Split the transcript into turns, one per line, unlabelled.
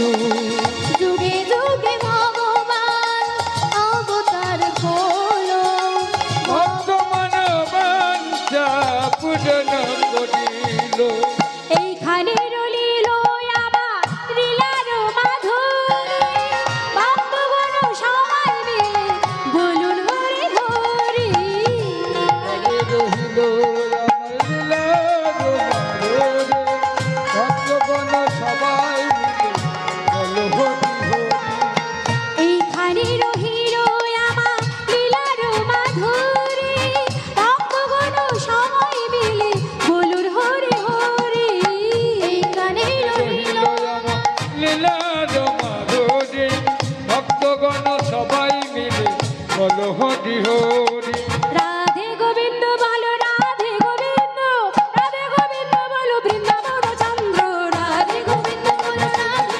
যুগে যুগে ভগবান অবতার হলো,
ভক্ত মানবাঞ্ছা পূজন করিল।
এইখানে রলিল আমার লীলার মাধুরী, ভক্তগণ সবাই মিলে বলুন হরি হরি।
এখানে রহিল আমার লীলার মাধুরী, ভক্তগণ সবাই মিলে বলো হরি হরি।
এইখানে রহিল আমার লীলার মাধুরী, ভক্তগণ সবাই মিলে বলুন হরি হরি। এইখানে রহিল
আমার লীলার মাধুরী, ভক্তগণ সবাই মিলে বলো হরি হরি।